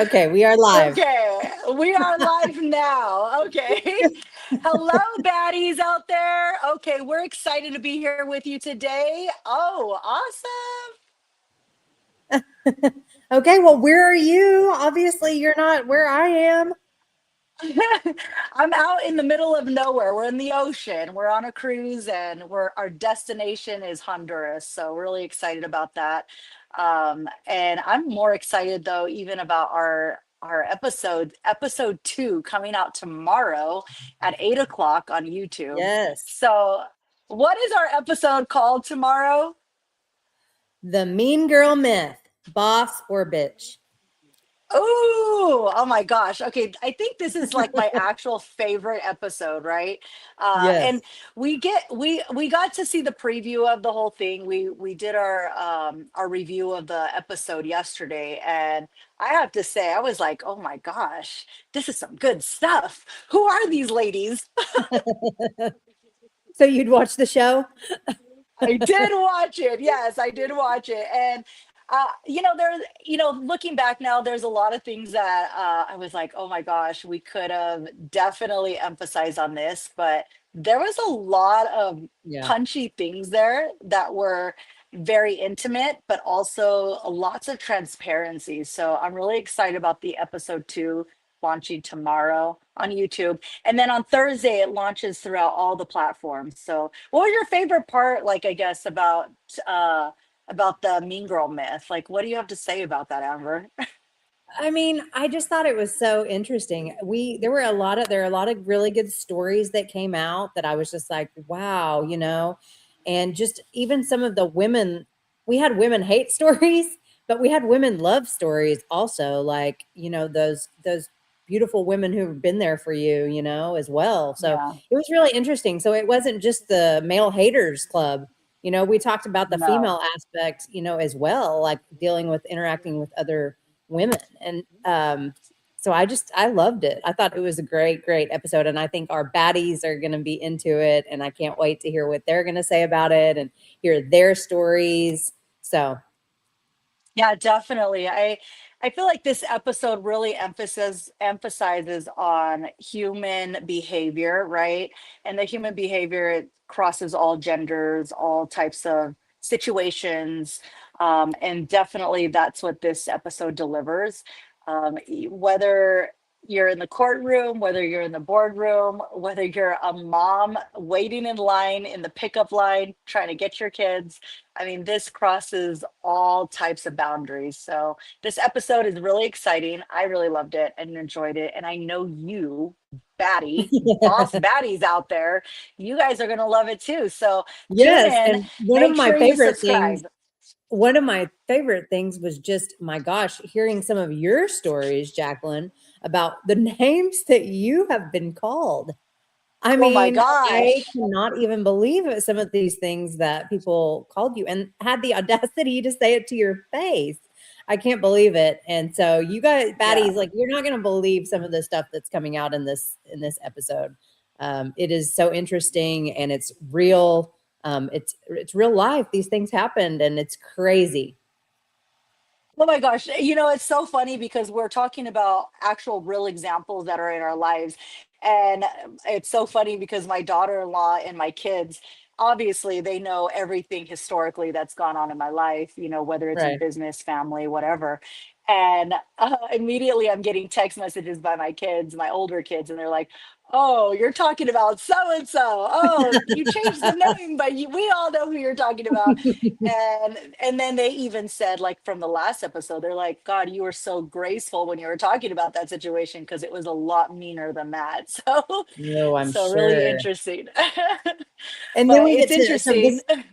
Okay, we are live. Okay, we are live now. Okay. Hello, baddies out there. Okay, we're excited to be here with you today. Oh, awesome. Okay, well, where are you? Obviously, you're not where I am. I'm out in the middle of nowhere. We're in the ocean. We're on a cruise and our destination is Honduras. So really excited about that. And I'm more excited though, even about our episode 2 coming out tomorrow at 8 o'clock on YouTube. Yes, So what is our episode called tomorrow? the mean girl myth, boss or bitch. Oh my gosh. Okay. I think this is like my actual favorite episode, right? And Yes. we got to see the preview of the whole thing. We did our review of the episode yesterday, and I have to say, I was like, oh my gosh, this is some good stuff. Who are these ladies? So you'd watch the show? I did watch it. Yes, I did watch it. And looking back now, there's a lot of things that I was like, oh my gosh, we could have definitely emphasized on this, but there was a lot of Yeah. punchy things there that were very intimate, but also lots of transparency. So I'm really excited about the episode 2 launching tomorrow on YouTube. And then on Thursday, it launches throughout all the platforms. So what was your favorite part, like, I guess, about the mean girl myth? Like, what do you have to say about that, Amber? I mean, I just thought it was so interesting. There are a lot of really good stories that came out that I was just like, wow, and just even some of the women, we had women hate stories, but we had women love stories also, like, those beautiful women who've been there for you, as well. So Yeah. it was really interesting. So it wasn't just the male haters club. We talked about the No. female aspect, as well, like dealing with interacting with other women. And so I loved it. I thought it was a great episode. And I think our baddies are going to be into it. And I can't wait to hear what they're going to say about it and hear their stories. So, Yeah, definitely. I feel like this episode really emphasizes on human behavior, right? And the human behavior, it crosses all genders, all types of situations. And definitely that's what this episode delivers. Whether you're in the courtroom, whether you're in the boardroom, whether you're a mom waiting in line in the pickup line trying to get your kids, I mean, this crosses all types of boundaries. So this episode is really exciting. I really loved it and enjoyed it. And I know you, Baddie, boss yeah. baddies out there, you guys are going to love it too. So tune Yes. in, And one of make my sure you favorite things subscribe. was just, my gosh, hearing some of your stories, Jacqueline, about the names that you have been called. I Oh my mean, I gosh. cannot even believe it, some of these things that people called you and had the audacity to say it to your face. I can't believe it. And so you guys, Yeah. baddies, like, you're not going to believe some of the stuff that's coming out in this episode. It is so interesting and it's real. It's real life. These things happened and it's crazy. Oh my gosh. It's so funny because we're talking about actual real examples that are in our lives. And it's so funny because my daughter-in-law and my kids, obviously, they know everything historically that's gone on in my life, whether it's in Right. business, family, whatever. And immediately I'm getting text messages by my kids, my older kids, and they're like, oh, you're talking about so and so. Oh, you changed the name, but we all know who you're talking about. And then they even said, like, from the last episode, they're like, God, you were so graceful when you were talking about that situation because it was a lot meaner than that. So No, I'm so really sure. interesting. And then But we it's get to, so interesting. this,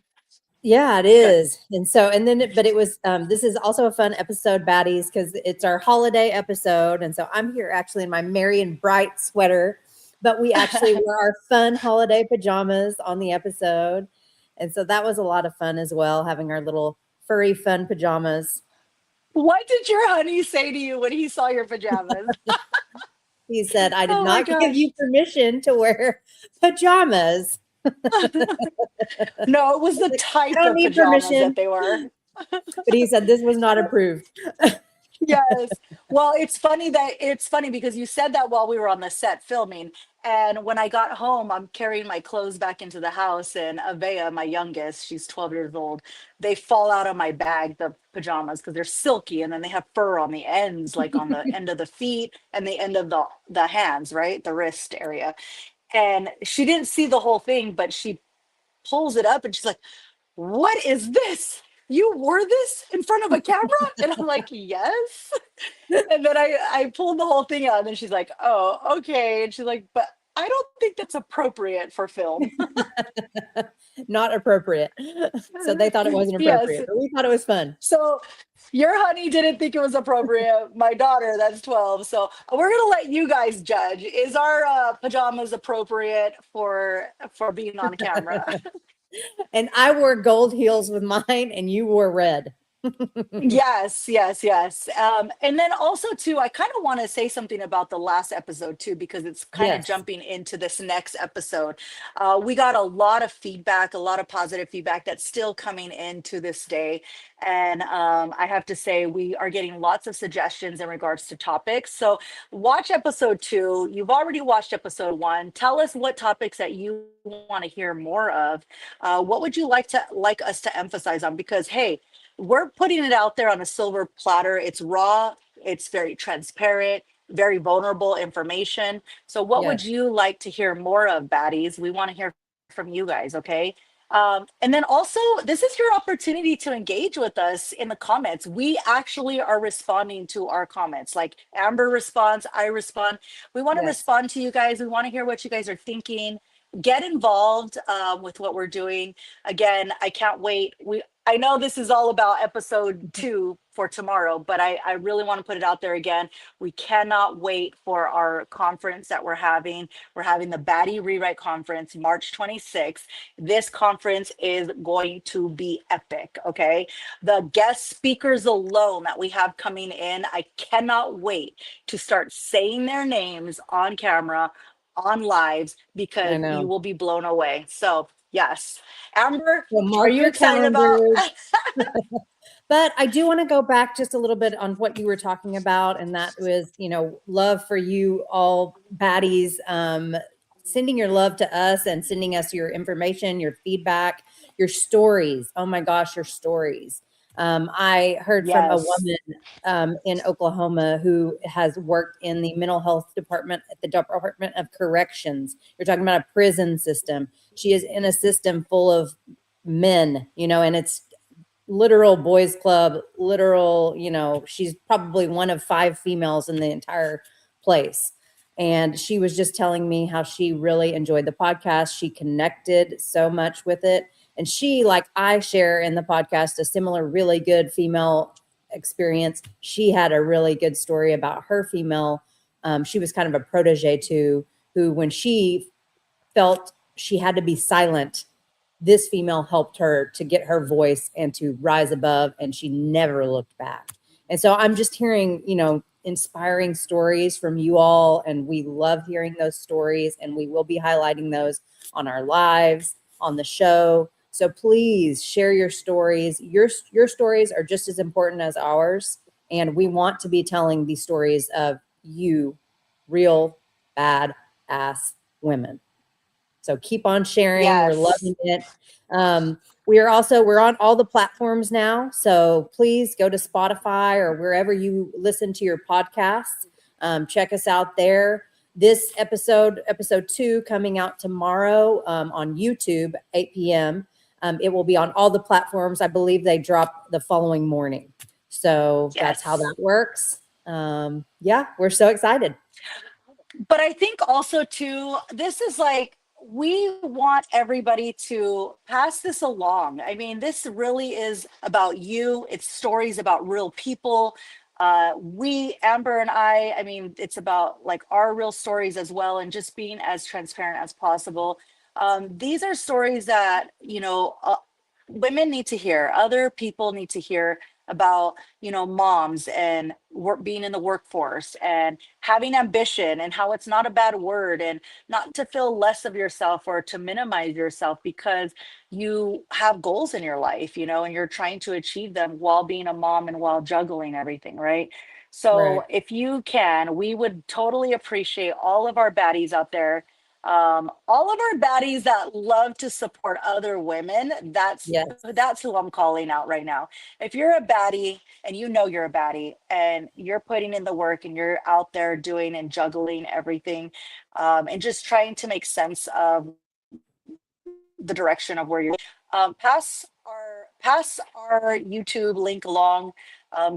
yeah, it is. And so, and then, but it was, this is also a fun episode, baddies, because it's our holiday episode. And so I'm here actually in my merry and bright sweater, but we actually wore our fun holiday pajamas on the episode. And so that was a lot of fun as well, having our little furry fun pajamas. What did your honey say to you when he saw your pajamas? He said, I did Oh my not give gosh. you permission to wear pajamas. No, it was the I type don't of need pajamas that permission. they were. But he said this was not approved. Yes. Well, it's funny because you said that while we were on the set filming. And when I got home, I'm carrying my clothes back into the house, and Avea, my youngest, she's 12 years old, they fall out of my bag, the pajamas, because they're silky, and then they have fur on the ends, like on the end of the feet and the end of the hands, right? The wrist area. And she didn't see the whole thing, but she pulls it up and she's like, "What is this? You wore this in front of a camera?" And I'm like, "Yes." And then I pulled the whole thing out, and then she's like, "Oh, okay." And she's like, "But I don't think that's appropriate for film." Not appropriate. So they thought it wasn't Yes. appropriate, but we thought it was fun. So your honey didn't think it was appropriate. My daughter, that's 12. So we're gonna let you guys judge. Is our pajamas appropriate for being on camera? And I wore gold heels with mine, and you wore red. Yes, yes, yes. And then also too, I kind of want to say something about the last episode too, because it's kind of Yes. jumping into this next episode. We got a lot of feedback, a lot of positive feedback that's still coming in to this day. And I have to say, we are getting lots of suggestions in regards to topics. So watch episode 2. You've already watched episode 1. Tell us what topics that you want to hear more of. What would you like us to emphasize on? Because hey, we're putting it out there on a silver platter. It's raw, it's very transparent, very vulnerable information. So, what would Yes. you like to hear more of, baddies? We want to hear from you guys, okay? And then also, this is your opportunity to engage with us in the comments. We actually are responding to our comments. Like Amber responds, I respond. We want to Yes. respond to you guys. We want to hear what you guys are thinking. Get involved with what we're doing. Again, I can't wait. I know this is all about episode 2 for tomorrow, but I really want to put it out there again. We cannot wait for our conference that we're having. We're having the Baddie Rewrite Conference, March 26th. This conference is going to be epic, okay? The guest speakers alone that we have coming in, I cannot wait to start saying their names on camera, on lives, I because you know. will be blown away. So, yes. Amber, Well, are mark you your excited about? calendars. But I do want to go back just a little bit on what you were talking about, and that was, love for you all baddies, sending your love to us and sending us your information, your feedback, your stories. Oh my gosh, your stories. I heard from a Yes. woman in Oklahoma who has worked in the mental health department at the Department of Corrections. You're talking about a prison system. She is in a system full of men, and it's literal boys club, literal, she's probably one of 5 females in the entire place. And she was just telling me how she really enjoyed the podcast. She connected so much with it. And she, like I share in the podcast, a similar really good female experience. She had a really good story about her female. She was kind of a protege to who, when she felt she had to be silent, this female helped her to get her voice and to rise above, and she never looked back. And so I'm just hearing, inspiring stories from you all, and we love hearing those stories, and we will be highlighting those on our lives, on the show. So please share your stories. Your stories are just as important as ours, and we want to be telling these stories of you, real bad ass women. So keep on sharing. We're Yes. loving it. We're on all the platforms now. So please go to Spotify or wherever you listen to your podcasts. Check us out there. This episode 2, coming out tomorrow on YouTube, 8 p.m. It will be on all the platforms. I believe they drop the following morning. So that's how Yes. that works. Yeah, we're so excited. But I think also too, this is like, we want everybody to pass this along. I mean, this really is about you. It's stories about real people. Amber and I mean, it's about like our real stories as well, and just being as transparent as possible. These are stories that, women need to hear, other people need to hear about, moms and being in the workforce and having ambition, and how it's not a bad word, and not to feel less of yourself or to minimize yourself because you have goals in your life, and you're trying to achieve them while being a mom and while juggling everything, right? So Right. if you can, we would totally appreciate all of our baddies out there. All of our baddies that love to support other women. Yes. That's who I'm calling out right now. If you're a baddie and you know you're a baddie and you're putting in the work and you're out there doing and juggling everything, and just trying to make sense of the direction of where you're, pass our YouTube link along.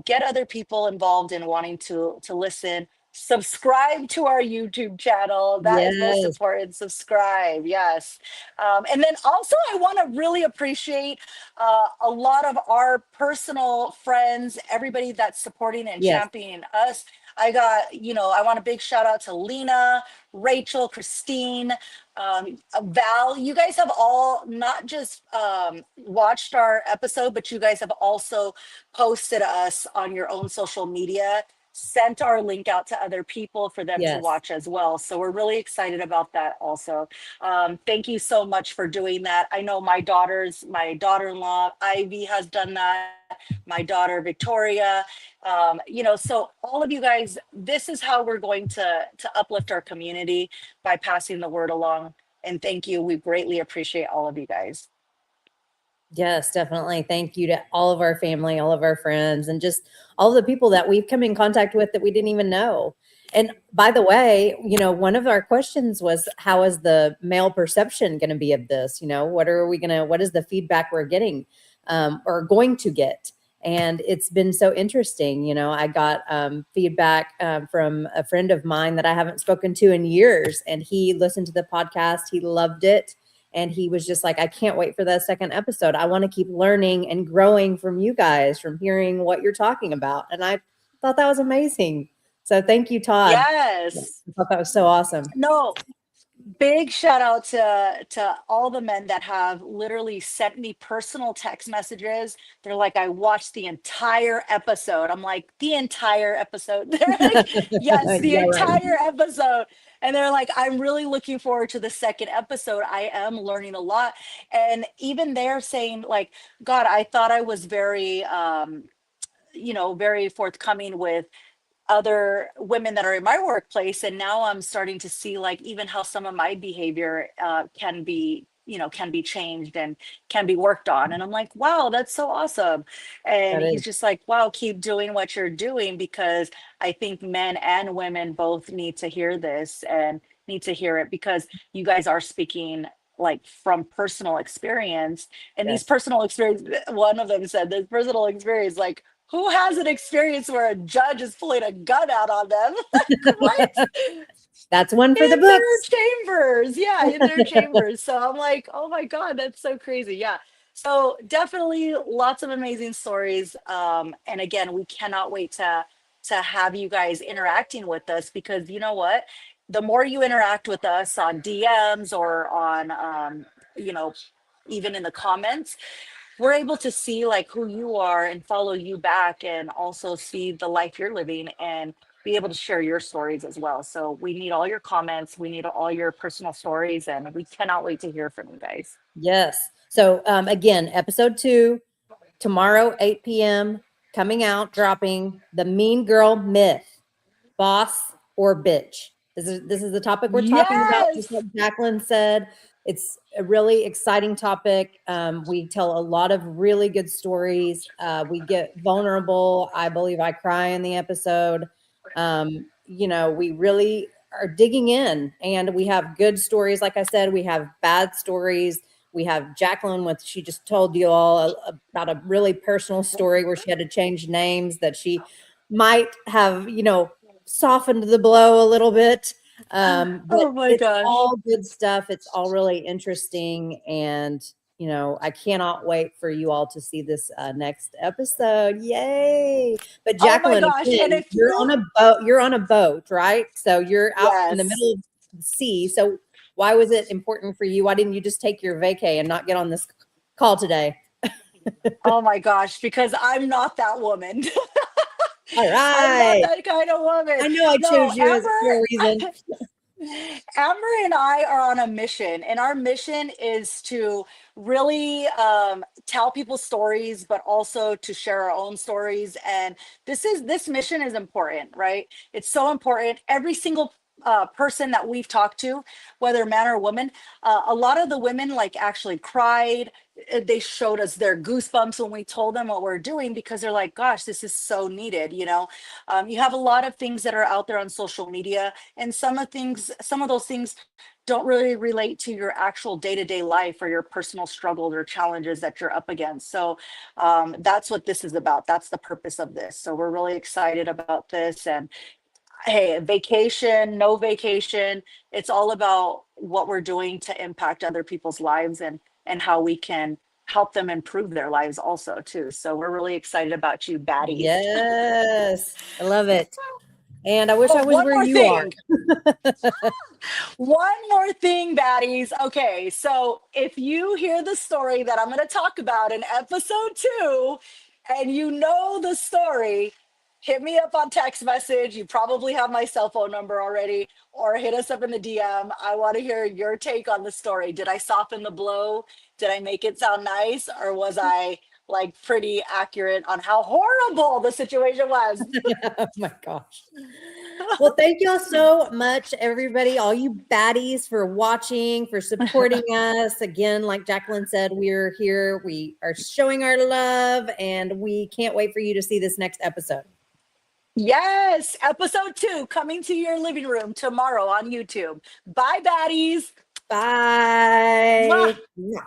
Get other people involved in wanting to listen. Subscribe to our YouTube channel. That is most Yes. important. Subscribe, yes. And then also, I want to really appreciate a lot of our personal friends, everybody that's supporting and Yes. championing us. I got, I want a big shout out to Lena, Rachel, Christine, Val. You guys have all not just watched our episode, but you guys have also posted us on your own social media, sent our link out to other people for them to Yes. watch as well. So we're really excited about that also. Thank you so much for doing that. I know my daughter-in-law, Ivy, has done that. My daughter, Victoria, so all of you guys, this is how we're going to uplift our community, by passing the word along. And thank you. We greatly appreciate all of you guys. Yes, definitely. Thank you to all of our family, all of our friends, and just all the people that we've come in contact with that we didn't even know. And by the way, one of our questions was, how is the male perception going to be of this? What is the feedback we're getting, or going to get? And it's been so interesting. I got feedback from a friend of mine that I haven't spoken to in years, and he listened to the podcast. He loved it. And he was just like, I can't wait for that second episode. I want to keep learning and growing from you guys, from hearing what you're talking about. And I thought that was amazing. So thank you, Todd. Yes. I thought that was so awesome. No, big shout out to all the men that have literally sent me personal text messages. They're like, I watched the entire episode. I'm like, the entire episode? They're like, yes, the Yeah, right. entire episode. And they're like, I'm really looking forward to the second episode. I am learning a lot. And even they're saying, like, God, I thought I was very very forthcoming with other women that are in my workplace, and now I'm starting to see, like, even how some of my behavior can be changed and can be worked on. And I'm like, wow, that's so awesome. And That he's is. just like, wow, keep doing what you're doing, because I think men and women both need to hear this and need to hear it, because you guys are speaking like from personal experience. And these Yes. personal experience, one of them said, this personal experience, like, who has an experience where a judge is pulling a gun out on them? Like, what? That's one for the In their books. chambers. Yeah, in their chambers. So I'm like, oh my God, that's so crazy. Yeah. So definitely lots of amazing stories. And again, we cannot wait to have you guys interacting with us, because you know what? The more you interact with us on DMs or on even in the comments, we're able to see like who you are and follow you back, and also see the life you're living, and be able to share your stories as well. So we need all your comments, we need all your personal stories, and we cannot wait to hear from you guys. Yes. So again, episode 2, tomorrow, 8 p.m., coming out, dropping the mean girl myth, boss or bitch. This is the topic we're talking about. Just Yes. like Jacqueline said, it's a really exciting topic. We tell a lot of really good stories. We get vulnerable. I believe I cry in the episode. We really are digging in, and we have good stories. Like I said, we have bad stories. We have Jacqueline she just told you all about a really personal story where she had to change names, that she might have, softened the blow a little bit. But Oh my it's gosh. all good stuff. It's all really interesting. And, I cannot wait for you all to see this next episode. Yay. But Oh my Jacqueline, gosh. And again, if you, you're on a boat, right? So you're out in the yes. middle of the sea. So why was it important for you? Why didn't you just take your vacay and not get on this call today? Oh my gosh, because I'm not that woman. All I'm not right. that kind of woman. I know I No, chose you as for a Amber. reason. Amber and I are on a mission, and our mission is to really tell people stories, but also to share our own stories. And this mission is important, right? It's so important. Every single person that we've talked to, whether man or woman, a lot of the women like actually cried. They showed us their goosebumps when we told them what we're doing because they're like, "Gosh, this is so needed." You have a lot of things that are out there on social media, and some of those things don't really relate to your actual day-to-day life or your personal struggles or challenges that you're up against. So that's what this is about. That's the purpose of this. So we're really excited about this. And hey, vacation, no vacation, it's all about what we're doing to impact other people's lives, and how we can help them improve their lives also too. So we're really excited about you, baddies. Yes, I love it. And I wish Oh, I was one where more you are. thing. One more thing, baddies. Okay, so if you hear the story that I'm going to talk about in episode 2, and you know the story, hit me up on text message. You probably have my cell phone number already, or hit us up in the DM. I want to hear your take on the story. Did I soften the blow? Did I make it sound nice? Or was I like pretty accurate on how horrible the situation was? Oh my gosh. Well, thank y'all so much, everybody, all you baddies, for watching, for supporting us. Again, like Jacqueline said, we're here. We are showing our love, and we can't wait for you to see this next episode. Yes, episode 2 coming to your living room tomorrow on YouTube. Bye, baddies. Bye. Mwah. Mwah.